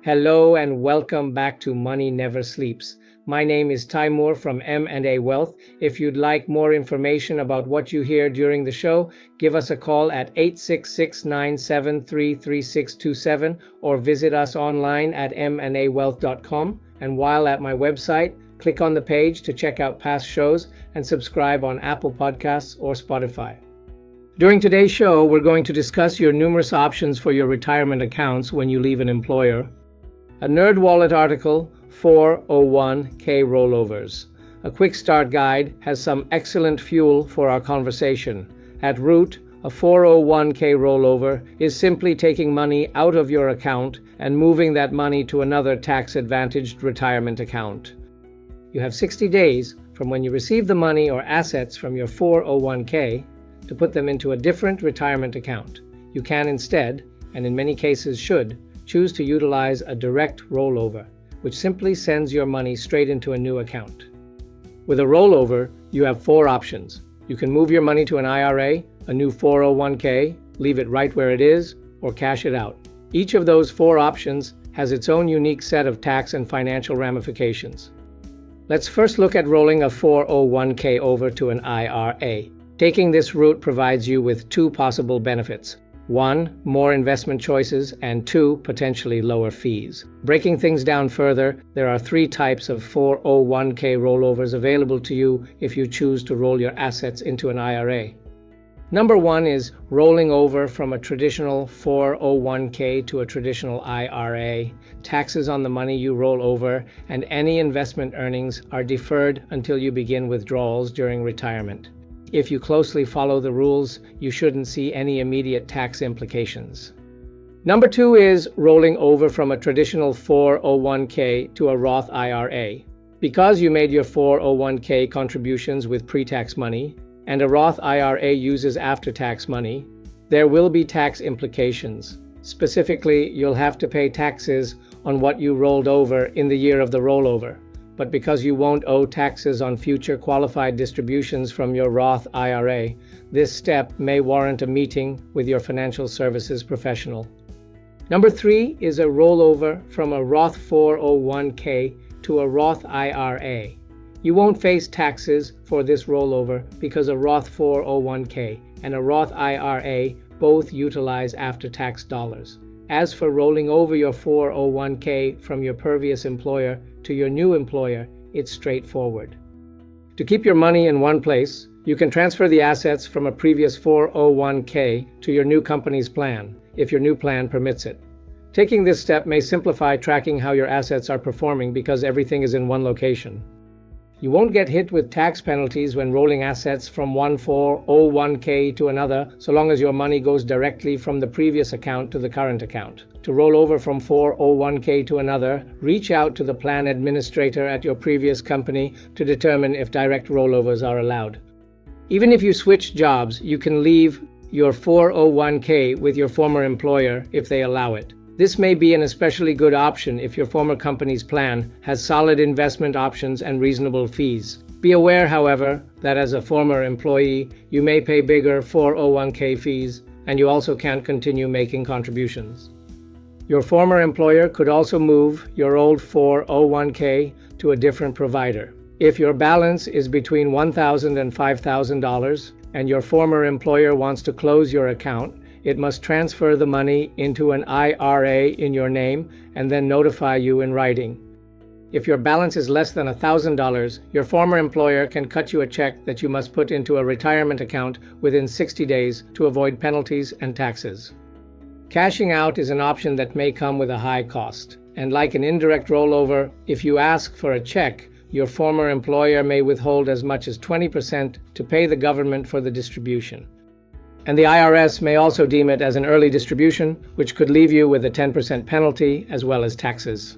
Hello and welcome back to Money Never Sleeps. My name is Taimur from M&A Wealth. If you'd like more information about what you hear during the show, give us a call at 866-973-3627 or visit us online at mandawealth.com. And while at my website, click on the page to check out past shows and subscribe on Apple Podcasts or Spotify. During today's show, we're going to discuss your numerous options for your retirement accounts when you leave an employer. A NerdWallet article, 401k rollovers. A quick start guide has some excellent fuel for our conversation. At root, a 401k rollover is simply taking money out of your account and moving that money to another tax-advantaged retirement account. You have 60 days from when you receive the money or assets from your 401k to put them into a different retirement account. You can instead, and in many cases should, choose to utilize a direct rollover, which simply sends your money straight into a new account. With a rollover, you have four options. You can move your money to an IRA, a new 401k, leave it right where it is, or cash it out. Each of those four options has its own unique set of tax and financial ramifications. Let's first look at rolling a 401k over to an IRA. Taking this route provides you with two possible benefits. 1. More investment choices, and 2. Potentially lower fees. Breaking things down further, there are three types of 401k rollovers available to you if you choose to roll your assets into an IRA. Number 1 is rolling over from a traditional 401k to a traditional IRA. Taxes on the money you roll over and any investment earnings are deferred until you begin withdrawals during retirement. If you closely follow the rules, you shouldn't see any immediate tax implications. Number 2 is rolling over from a traditional 401k to a Roth IRA. Because you made your 401k contributions with pre-tax money, and a Roth IRA uses after-tax money, there will be tax implications. Specifically, you'll have to pay taxes on what you rolled over in the year of the rollover. But because you won't owe taxes on future qualified distributions from your Roth IRA, this step may warrant a meeting with your financial services professional. Number 3 is a rollover from a Roth 401k to a Roth IRA. You won't face taxes for this rollover because a Roth 401k and a Roth IRA both utilize after-tax dollars. As for rolling over your 401k from your previous employer to your new employer, it's straightforward. To keep your money in one place, you can transfer the assets from a previous 401k to your new company's plan, if your new plan permits it. Taking this step may simplify tracking how your assets are performing because everything is in one location. You won't get hit with tax penalties when rolling assets from one 401k to another, so long as your money goes directly from the previous account to the current account. To roll over from 401k to another, reach out to the plan administrator at your previous company to determine if direct rollovers are allowed. Even if you switch jobs, you can leave your 401k with your former employer if they allow it. This may be an especially good option if your former company's plan has solid investment options and reasonable fees. Be aware, however, that as a former employee, you may pay bigger 401k fees, and you also can't continue making contributions. Your former employer could also move your old 401k to a different provider. If your balance is between $1,000 and $5,000, and your former employer wants to close your account, it must transfer the money into an IRA in your name and then notify you in writing. If your balance is less than $1,000, your former employer can cut you a check that you must put into a retirement account within 60 days to avoid penalties and taxes. Cashing out is an option that may come with a high cost. And like an indirect rollover, if you ask for a check, your former employer may withhold as much as 20% to pay the government for the distribution. And the IRS may also deem it as an early distribution, which could leave you with a 10% penalty as well as taxes.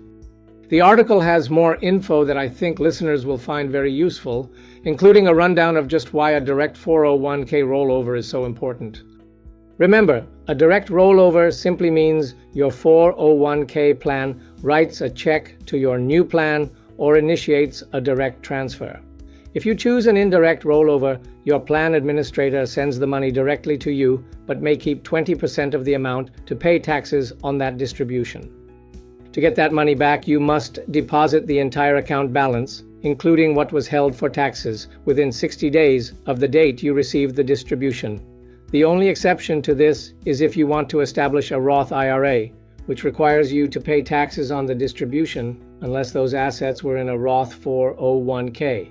The article has more info that I think listeners will find very useful, including a rundown of just why a direct 401k rollover is so important. Remember, a direct rollover simply means your 401k plan writes a check to your new plan or initiates a direct transfer. If you choose an indirect rollover, your plan administrator sends the money directly to you, but may keep 20% of the amount to pay taxes on that distribution. To get that money back, you must deposit the entire account balance, including what was held for taxes, within 60 days of the date you received the distribution. The only exception to this is if you want to establish a Roth IRA, which requires you to pay taxes on the distribution unless those assets were in a Roth 401k.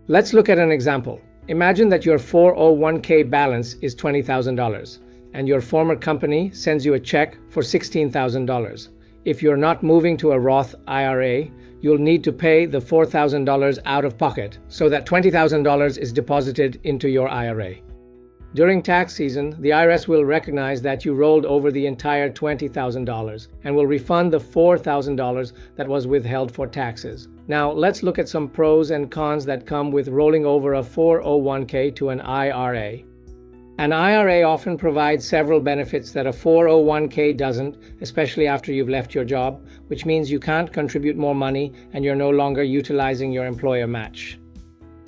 Let's look at an example. Imagine that your 401k balance is $20,000 and your former company sends you a check for $16,000. If you're not moving to a Roth IRA, you'll need to pay the $4,000 out of pocket so that $20,000 is deposited into your IRA. During tax season, the IRS will recognize that you rolled over the entire $20,000 and will refund the $4,000 that was withheld for taxes. Now, let's look at some pros and cons that come with rolling over a 401k to an IRA. An IRA often provides several benefits that a 401k doesn't, especially after you've left your job, which means you can't contribute more money and you're no longer utilizing your employer match.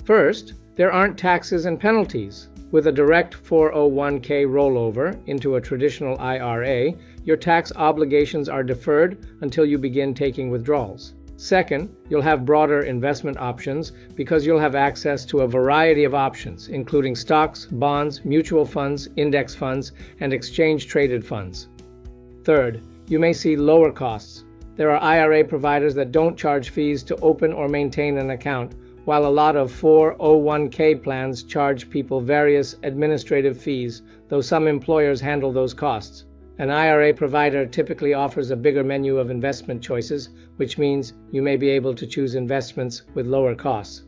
First, there aren't taxes and penalties. With a direct 401k rollover into a traditional IRA, your tax obligations are deferred until you begin taking withdrawals. Second, you'll have broader investment options because you'll have access to a variety of options, including stocks, bonds, mutual funds, index funds, and exchange-traded funds. Third, you may see lower costs. There are IRA providers that don't charge fees to open or maintain an account, while a lot of 401k plans charge people various administrative fees, though some employers handle those costs. An IRA provider typically offers a bigger menu of investment choices, which means you may be able to choose investments with lower costs.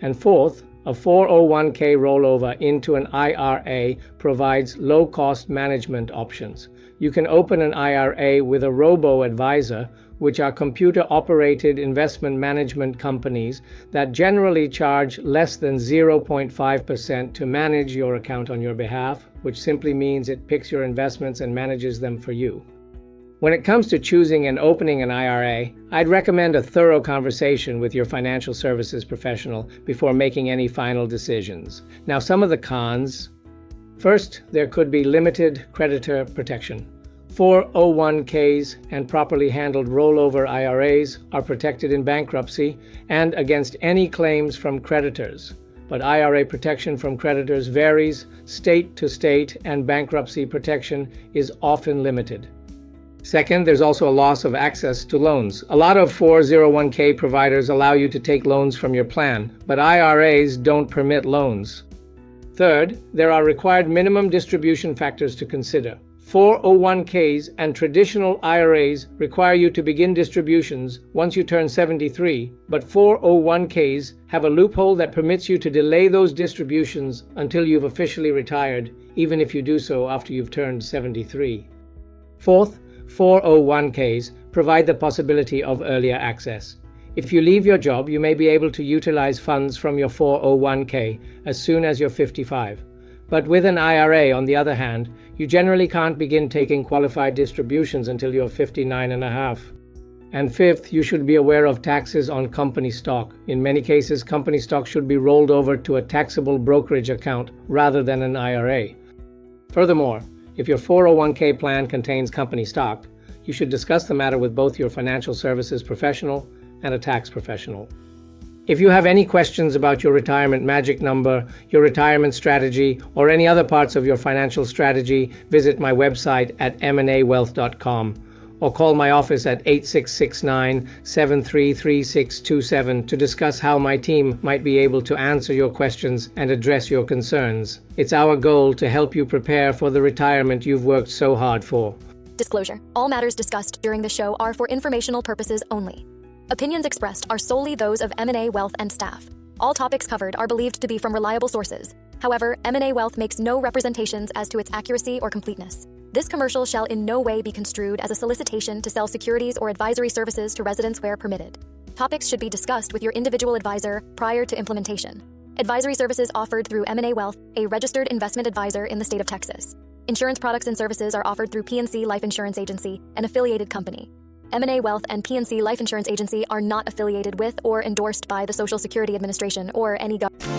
And fourth, a 401k rollover into an IRA provides low-cost management options. You can open an IRA with a robo-advisor, which are computer-operated investment management companies that generally charge less than 0.5% to manage your account on your behalf, which simply means it picks your investments and manages them for you. When it comes to choosing and opening an IRA, I'd recommend a thorough conversation with your financial services professional before making any final decisions. Now, some of the cons. First, there could be limited creditor protection. 401ks and properly handled rollover IRAs are protected in bankruptcy and against any claims from creditors. But IRA protection from creditors varies state to state, and bankruptcy protection is often limited. Second, there's also a loss of access to loans. A lot of 401k providers allow you to take loans from your plan, but IRAs don't permit loans. Third, there are required minimum distribution factors to consider. 401ks and traditional IRAs require you to begin distributions once you turn 73, but 401ks have a loophole that permits you to delay those distributions until you've officially retired, even if you do so after you've turned 73. Fourth, 401ks provide the possibility of earlier access. If you leave your job, you may be able to utilize funds from your 401k as soon as you're 55. But with an IRA, on the other hand, you generally can't begin taking qualified distributions until you're 59 and a half. And fifth, you should be aware of taxes on company stock. In many cases, company stock should be rolled over to a taxable brokerage account rather than an IRA. Furthermore, if your 401k plan contains company stock, you should discuss the matter with both your financial services professional and a tax professional. If you have any questions about your retirement magic number, your retirement strategy, or any other parts of your financial strategy, visit my website at mnawealth.com or call my office at 8669-733627 to discuss how my team might be able to answer your questions and address your concerns. It's our goal to help you prepare for the retirement you've worked so hard for. Disclosure: all matters discussed during the show are for informational purposes only. Opinions expressed are solely those of M&A Wealth and staff. All topics covered are believed to be from reliable sources. However, M&A Wealth makes no representations as to its accuracy or completeness. This commercial shall in no way be construed as a solicitation to sell securities or advisory services to residents where permitted. Topics should be discussed with your individual advisor prior to implementation. Advisory services offered through M&A Wealth, a registered investment advisor in the state of Texas. Insurance products and services are offered through PNC Life Insurance Agency, an affiliated company. M&A Wealth and PNC Life Insurance Agency are not affiliated with or endorsed by the Social Security Administration or any government.